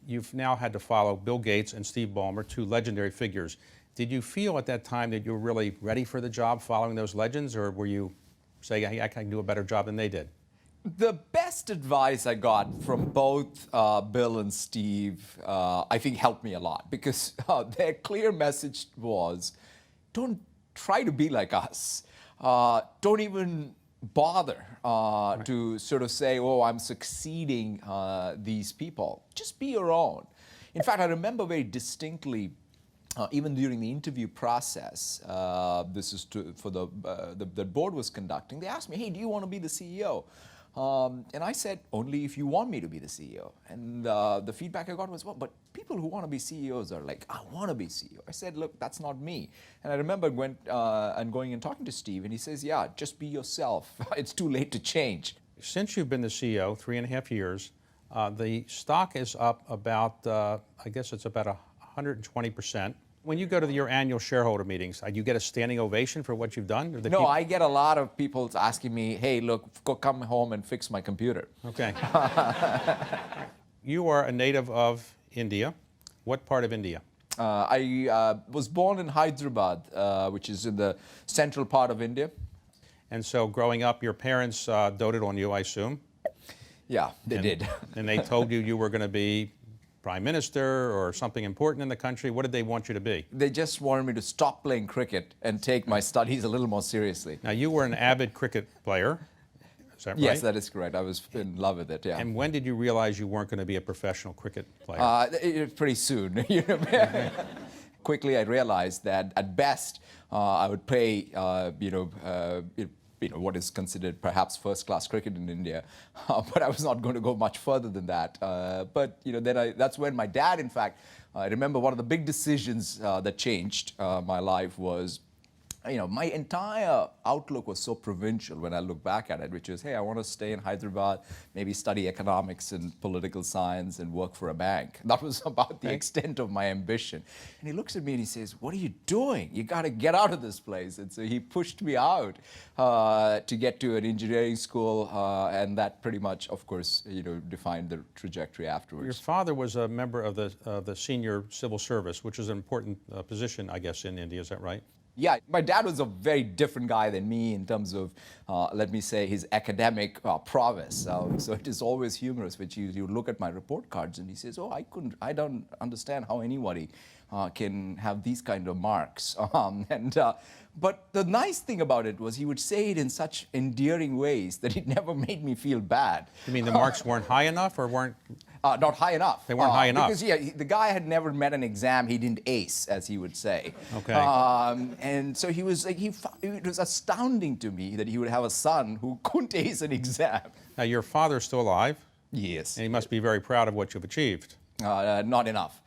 you've now had to follow Bill Gates and Steve Ballmer, two legendary figures. Did you feel at that time that you were really ready for the job following those legends, or were you saying, hey, I can do a better job than they did? The best advice I got from both Bill and Steve, I think helped me a lot, because their clear message was, don't try to be like us. Don't even bother to sort of say, oh, I'm succeeding these people. Just be your own. In fact, I remember very distinctly, even during the interview process, this is for the board was conducting, they asked me, hey, do you want to be the CEO? And I said, only if you want me to be the CEO. And the feedback I got was, well, but people who want to be CEOs are like, I want to be CEO. I said, look, that's not me. And I remember going and talking to Steve, and he says, yeah, just be yourself. It's too late to change. Since you've been the CEO, 3.5 years, the stock is up about, I guess it's about 120%. When you go to your annual shareholder meetings, do you get a standing ovation for what you've done? No, I get a lot of people asking me, hey, look, come home and fix my computer. Okay. You are a native of India. What part of India? I was born in Hyderabad, which is in the central part of India. And so growing up, your parents doted on you, I assume? Yeah, they did. And they told you were going to be Prime Minister or something important in the country? What did they want you to be? They just wanted me to stop playing cricket and take my studies a little more seriously. Now, you were an avid cricket player, is that right? Yes, that is correct. I was in love with it, yeah. And when did you realize you weren't going to be a professional cricket player? Pretty soon. Quickly, I realized that at best, I would play, what is considered perhaps first-class cricket in India, but I was not going to go much further than that. But then that's when my dad, in fact, I remember one of the big decisions that changed my life was, my entire outlook was so provincial when I look back at it, which is, hey, I want to stay in Hyderabad, maybe study economics and political science and work for a bank. That was about the extent of my ambition. And he looks at me and he says, what are you doing? You got to get out of this place. And so he pushed me out to get to an engineering school, and that pretty much, of course, defined the trajectory afterwards. Your father was a member of the senior civil service, which is an important position, I guess, in India. Is that right? Yeah, my dad was a very different guy than me in terms of, let me say, his academic prowess. So it is always humorous, which you look at my report cards and he says, oh, I don't understand how anybody can have these kind of marks. But the nice thing about it was he would say it in such endearing ways that it never made me feel bad. You mean the marks weren't high enough or weren't? Not high enough. They weren't high enough. Because, yeah, the guy had never met an exam he didn't ace, as he would say. Okay. And so he was like, it was astounding to me that he would have a son who couldn't ace an exam. Now, your father's still alive. Yes. And he must be very proud of what you've achieved. Not enough.